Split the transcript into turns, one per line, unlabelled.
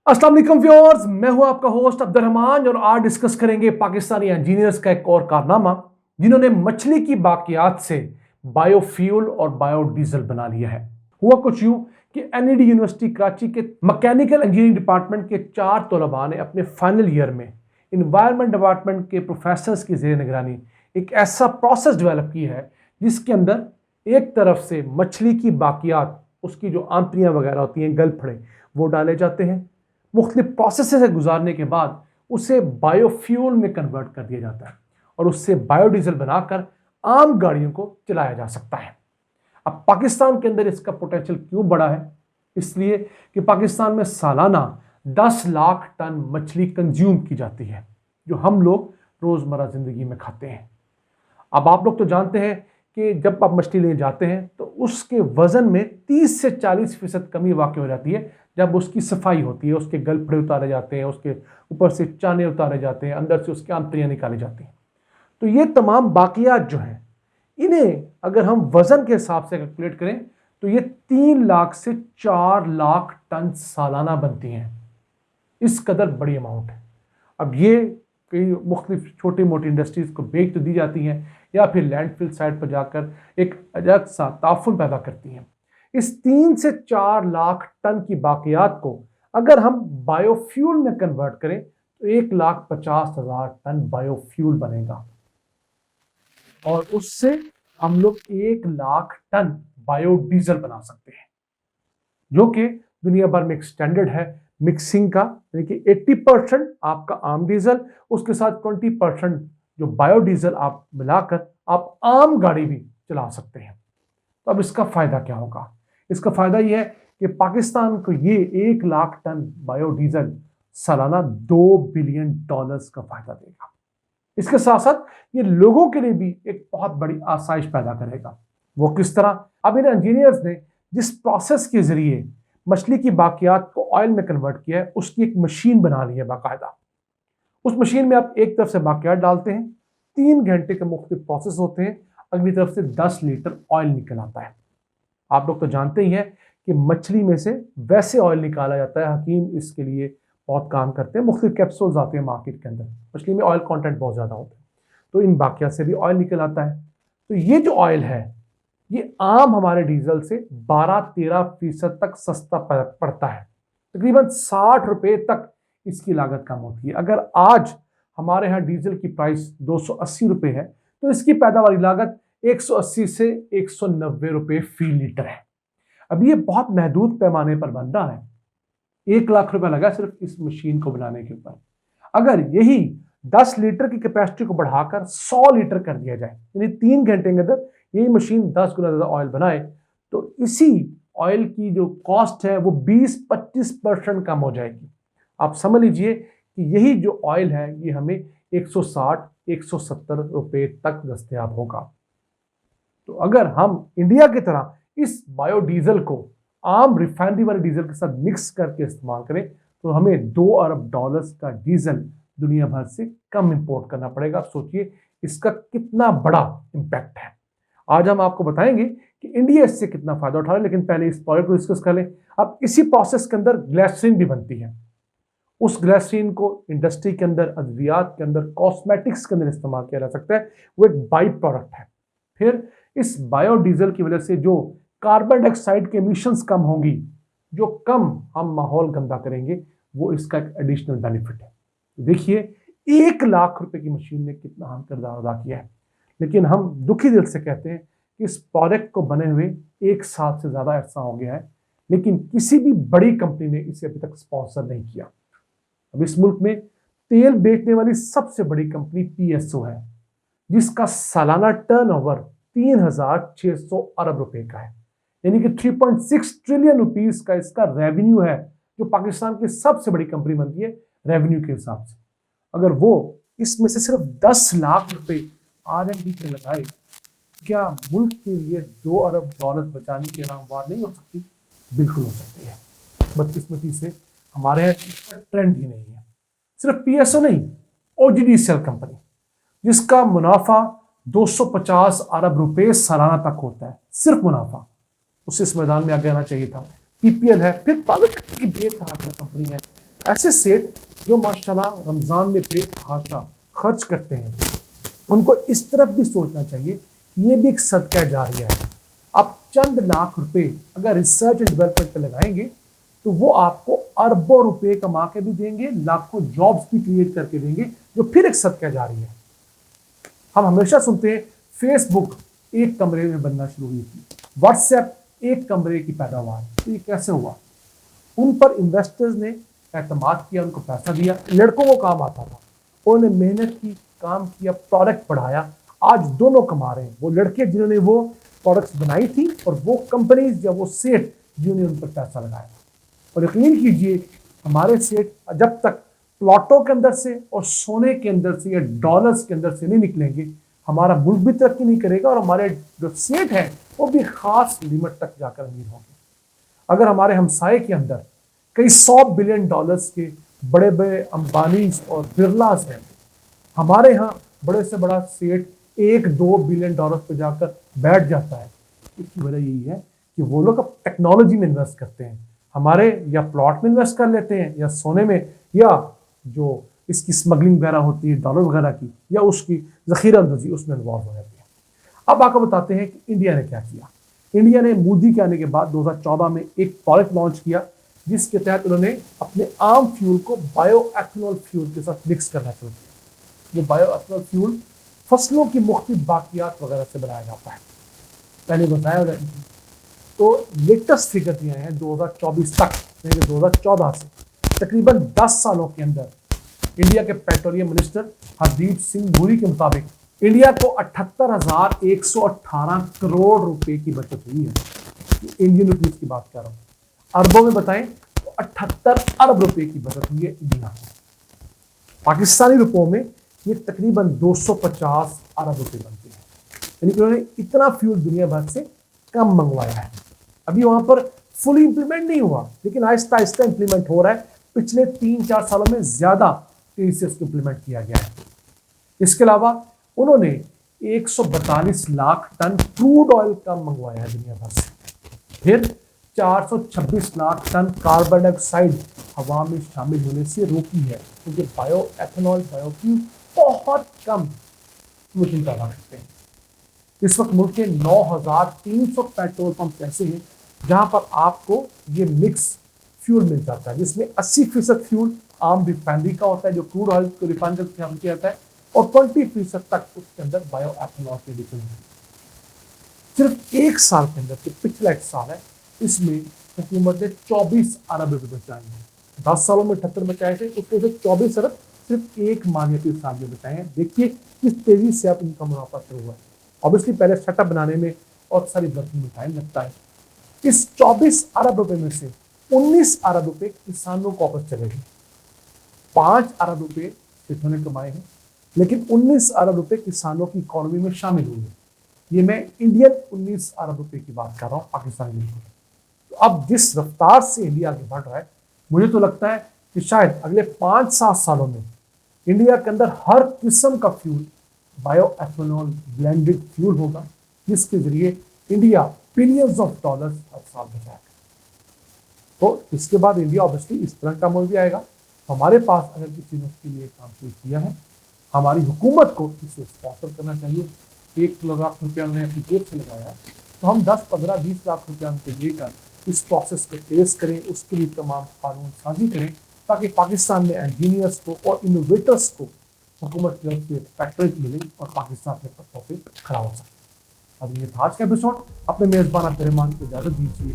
अस्सलाम वालेकुम व्यूअर्स, मैं हूं आपका होस्ट अब्दुल रहमान और आज डिस्कस करेंगे पाकिस्तानी इंजीनियर्स का एक और कारनामा जिन्होंने मछली की बाकियात से बायोफ्यूल और बायोडीजल बना लिया है। हुआ कुछ यूं कि एनईडी यूनिवर्सिटी कराची के मैकेनिकल इंजीनियरिंग डिपार्टमेंट के 4 तलबा ने अपने फाइनल ईयर में इन्वायरमेंट डिपार्टमेंट के प्रोफेसर्स की जेर निगरानी एक ऐसा प्रोसेस डेवलप की है जिसके अंदर एक तरफ से मछली की बाकियात, उसकी जो आंतड़ियाँ वगैरह होती हैं, गलफड़े, वो डाले जाते हैं। मुख्तलिफ प्रोसेस से गुजारने के बाद उसे बायोफ्यूल में कन्वर्ट कर दिया जाता है और उससे बायोडीजल बनाकर आम गाड़ियों को चलाया जा सकता है। अब पाकिस्तान के अंदर इसका पोटेंशियल क्यों बड़ा है? इसलिए कि पाकिस्तान में सालाना 10 लाख टन मछली कंज्यूम की जाती है जो हम लोग रोजमर्रा जिंदगी में खाते हैं। अब आप लोग तो जानते हैं कि जब आप मछली लेने जाते हैं तो उसके वजन में 30 से 40% कमी वाक़ई हो जाती है जब उसकी सफाई होती है, उसके गलफड़े उतारे जाते हैं, उसके ऊपर से चाने उतारे जाते हैं, अंदर से उसकी आंतड़ियाँ निकाली जाती हैं। तो ये तमाम बाकियात जो हैं, इन्हें अगर हम वजन के हिसाब से कैलकुलेट करें तो ये 3 लाख से 4 लाख टन सालाना बनती हैं। इस कदर बड़ी अमाउंट है। अब ये कई मुख्तलिफ छोटी मोटी इंडस्ट्रीज को बेच तो दी जाती हैं या फिर लैंडफिल साइट पर जाकर एक अलग सा ताफुन पैदा करती हैं। इस 3 से 4 लाख टन की बाकियात को अगर हम बायोफ्यूल में कन्वर्ट करें तो 1,50,000 टन बायोफ्यूल बनेगा और उससे हम लोग 1 लाख टन बायोडीजल बना सकते हैं, जो कि दुनिया भर में एक स्टैंडर्ड है मिक्सिंग का। यानी कि 80% आपका आम डीजल, उसके साथ 20% जो बायोडीजल आप मिलाकर आप आम गाड़ी भी चला सकते हैं। तो अब इसका फायदा क्या होगा? इसका फायदा यह है कि पाकिस्तान को ये 1 लाख टन बायोडीजल सालाना $2 बिलियन का फायदा देगा। इसके साथ साथ ये लोगों के लिए भी एक बहुत बड़ी आसाइश पैदा करेगा। वो किस तरह? अब इन इंजीनियर्स ने जिस प्रोसेस के जरिए मछली की बाकियात को ऑयल में कन्वर्ट किया है, उसकी एक मशीन बना ली है बाकायदा। उस मशीन में आप एक तरफ से बाकियात डालते हैं, 3 घंटे के मुख्तलिफ प्रोसेस होते हैं, अगली तरफ से 10 लीटर ऑयल निकल आता है। आप लोग तो जानते ही हैं कि मछली में से वैसे ऑयल निकाला जाता है, हकीम इसके लिए बहुत काम करते हैं, मुख्तलिफ कैप्सूल्स आते हैं मार्केट के अंदर, मछली में ऑयल कंटेंट बहुत ज़्यादा होता है, तो इन बाकियात से भी ऑयल निकल आता है। तो ये जो ऑयल है ये आम हमारे डीजल से 12-13% तक सस्ता पड़ता है। तकरीबन 60 रुपये तक इसकी लागत कम होती है। अगर आज हमारे यहाँ डीजल की प्राइस 280 रुपये है तो इसकी पैदावारी लागत 180 से 190 रुपये फी लीटर है। अब ये बहुत महदूद पैमाने पर बन रहा है। 1 लाख रुपया लगा सिर्फ इस मशीन को बनाने के ऊपर। अगर यही 10 लीटर की कैपेसिटी को बढ़ाकर 100 लीटर कर दिया जाए, यानी 3 घंटे के अंदर यही मशीन 10 गुना ज़्यादा ऑयल बनाए, तो इसी ऑयल की जो कॉस्ट है वो 20-25% कम हो जाएगी। आप समझ लीजिए कि यही जो ऑयल है ये हमें 160-170 रुपये तक दस्तयाब होगा। तो अगर हम इंडिया की तरह इस बायोडीजल को आम रिफाइनरी वाले डीजल के साथ मिक्स करके इस्तेमाल करें तो हमें $2 अरब का डीजल दुनिया भर से कम इंपोर्ट करना पड़ेगा। सोचिए इसका कितना बड़ा इंपैक्ट है। आज हम आपको बताएंगे कि इंडिया इससे कितना फायदा उठा रहा है, लेकिन पहले इस प्रोजेक्ट को डिस्कस कर लें। अब इसी प्रोसेस के अंदर ग्लिसरीन भी बनती है। उस ग्लिसरीन को इंडस्ट्री के अंदर, अद्वियात के अंदर, कॉस्मेटिक्स के अंदर इस्तेमाल किया जा सकता है। वो एक बाई प्रोडक्ट है। फिर इस बायोडीजल की वजह से जो कार्बन डाइऑक्साइड के एमिशंस कम होंगी, जो कम हम माहौल गंदा करेंगे, वो इसका एक एडिशनल बेनिफिट है। देखिए 1 लाख रुपए की मशीन ने कितना अहम किरदार अदा किया है। लेकिन हम दुखी दिल से कहते हैं कि इस प्रोजेक्ट को बने हुए 1 साल से ज़्यादा अरसा हो गया है, लेकिन किसी भी बड़ी कंपनी ने इसे अभी तक स्पॉन्सर नहीं किया। अब इस मुल्क में तेल बेचने वाली सबसे बड़ी कंपनी पीएसओ है, जिसका सालाना टर्नओवर 3,600 अरब रुपए का है, यानी कि 3.6 ट्रिलियन रुपीस का इसका रेवेन्यू है, जो पाकिस्तान की सबसे बड़ी कंपनी बनती है रेवेन्यू के हिसाब से। अगर वो इसमें से सिर्फ 10 लाख रुपए R&D पे लगाए, क्या मुल्क के लिए $2 अरब बचाने की रामवार नहीं हो सकती? बिल्कुल हो सकती है। बदकिस्मती से हमारे यहाँ ट्रेंड ही नहीं है। सिर्फ पीएसओ नहीं, OGDCL कंपनी, जिसका मुनाफा 250 अरब रुपए सालाना तक होता है, सिर्फ मुनाफा, उसे इस मैदान में आगे आना चाहिए था। पीपीएल है, फिर प्राइवेट की बेसहारा कंपनी है, ऐसे सेठ जो माशाल्लाह रमजान में बेतहाशा खर्च करते हैं, उनको इस तरफ भी सोचना चाहिए, ये भी एक सदका जारिया है। आप चंद लाख रुपए अगर रिसर्च एंड डेवलपमेंट पे लगाएंगे तो वो आपको अरबों रुपए कमा के भी देंगे, लाखों जॉब्स भी क्रिएट करके देंगे, जो फिर एक सदका जारी है। हम हमेशा सुनते हैं फेसबुक एक कमरे में बनना शुरू हुई थी, व्हाट्सएप एक कमरे की पैदावार, तो ये कैसे हुआ? उन पर इन्वेस्टर्स ने एतमाद किया, उनको पैसा दिया, लड़कों को काम आता था, उन्होंने मेहनत की, काम किया, प्रोडक्ट बढ़ाया, आज दोनों कमा रहे हैं। वो लड़के जिन्होंने वो प्रोडक्ट्स बनाई थी और वो कंपनीज या वो सेठ जिन्होंने उन पर पैसा लगाया। और यकीन कीजिए हमारे सेठ जब तक प्लॉटों के अंदर से और सोने के अंदर से या डॉलर्स के अंदर से नहीं निकलेंगे, हमारा मुल्क भी तरक्की नहीं करेगा और हमारे जो सेठ हैं वो भी खास लिमिट तक जाकर अमीर होंगे। अगर हमारे हमसाए के अंदर कई 100 बिलियन डॉलर्स के बड़े बड़े अंबानी और बिरलास हैं, हमारे यहाँ बड़े से बड़ा सेठ 1-2 बिलियन डॉलर पे जाकर बैठ जाता है। इसकी वजह यही है कि वो लोग अब टेक्नोलॉजी में इन्वेस्ट करते हैं, हमारे या प्लॉट में इन्वेस्ट कर लेते हैं या सोने में, या जो इसकी स्मगलिंग वगैरह होती है डॉलर वगैरह की, या उसकी जखीरा अंदाजी उसमें इन्वॉल्व हो जाती है। अब आपको बताते हैं कि इंडिया ने क्या किया। इंडिया ने मोदी के आने के बाद 2014 में एक प्रोजेक्ट लॉन्च किया जिसके तहत उन्होंने अपने आम फ्यूल को बायो एथनॉल फ्यूल के साथ मिक्स करना शुरू किया। ये बायो एथनॉल फ्यूल फसलों की मुख्तलिफ बाकियात वगैरह से बनाया जाता है, पहले बताया जाता है। तो लेटेस्ट फिगर दिए हैं 2024 तक, 2014 से तकरीबन 10 सालों के अंदर इंडिया के पेट्रोलियम मिनिस्टर हरदीप सिंह पुरी के मुताबिक इंडिया को 78,118 करोड़ रुपए की बचत हुई है। इंडियन रुपीज की बात कर रहा हूं, अरबों में बताएं तो 78 अरब रुपए की बचत हुई है इंडिया को। पाकिस्तानी रुपयों में ये तकरीबन 250 अरब रुपए बनते हैं। यानी कि उन्होंने इतना फ्यूल दुनिया भर से कम मंगवाया है। अभी वहां पर फुली इंप्लीमेंट नहीं हुआ, लेकिन आहिस्ता आहिस्ता इंप्लीमेंट हो रहा है। पिछले 3-4 सालों में ज्यादा तेजी से इसको इंप्लीमेंट किया गया है। इसके अलावा उन्होंने 142 लाख टन क्रूड ऑयल कम मंगवाया है दुनिया भर से। फिर 426 लाख टन कार्बन डाइऑक्साइड हवा में शामिल होने से रोकी है, क्योंकि बायो एथेनॉल बायोफ्यूल बहुत कम इमिशन पैदा करते हैं। इस वक्त मुल्क के 9,300 पेट्रोल पंप ऐसे हैं जहां पर आपको ये मिक्स फ्यूल मिल जाता है, जिसमें 80% फ्यूल आम रिफाइनरी का होता है जो क्रूड ऑयल को रिफाइन करके किया जाता है, और 20% तक उसके अंदर बायो एथेनॉल के एडिशन है। सिर्फ एक साल के अंदर, पिछला एक साल है, इसमें हुकूमत ने 24 अरब रुपए बचाए हैं। 10 सालों में 78 बचाए थे, उसके से 24 अरब सिर्फ एक मालियाती साल में बचाए हैं। देखिए किस तेजी से अब इनका मुनाफा शुरू हुआ है। ऑब्वियसली पहले सेटअप बनाने में और सारी वर्किंग में टाइम लगता है। इस 24 अरब रुपए में से 19 अरब रुपए किसानों को वापस चलेगी। 5 अरब रुपए सेठों ने कमाए हैं, लेकिन 19 अरब रुपए किसानों की इकोनॉमी में शामिल हुए हैं। ये मैं इंडियन 19 अरब रुपए की बात कर रहा हूँ, पाकिस्तानी नहीं। तो अब जिस रफ्तार से इंडिया आगे बढ़ रहा है, मुझे तो लगता है कि शायद अगले 5-7 सालों में इंडिया के अंदर हर किस्म का fuel bio ethanol blended fuel होगा, जिसके जरिए इंडिया बिलियंस ऑफ डॉलर्स हर साल बचाएगा। तो इसके बाद इंडिया ऑब्वियसली इस तरह का मोल भी आएगा। हमारे पास अगर किसी ने उसके लिए काम शुरू किया है, हमारी हुकूमत को इसे स्पॉन्सर करना चाहिए। 1 लाख रुपया उन्होंने अपनी जेब से लगाया, तो हम 10, 15, 20 लाख रुपया उनके देकर इस प्रोसेस को तेज करें, उसके लिए तमाम कानून साजी करें, ताकि पाकिस्तान में इंजीनियर्स को और इनोवेटर्स को हुकूमत की तरफ से पैकेज मिले और पाकिस्तान अपने पत्तों पे खड़ा हो सके। अब ये था आज का एपिसोड। अपने मेजबान अब्दुर्रहमान को इजाजत दीजिए।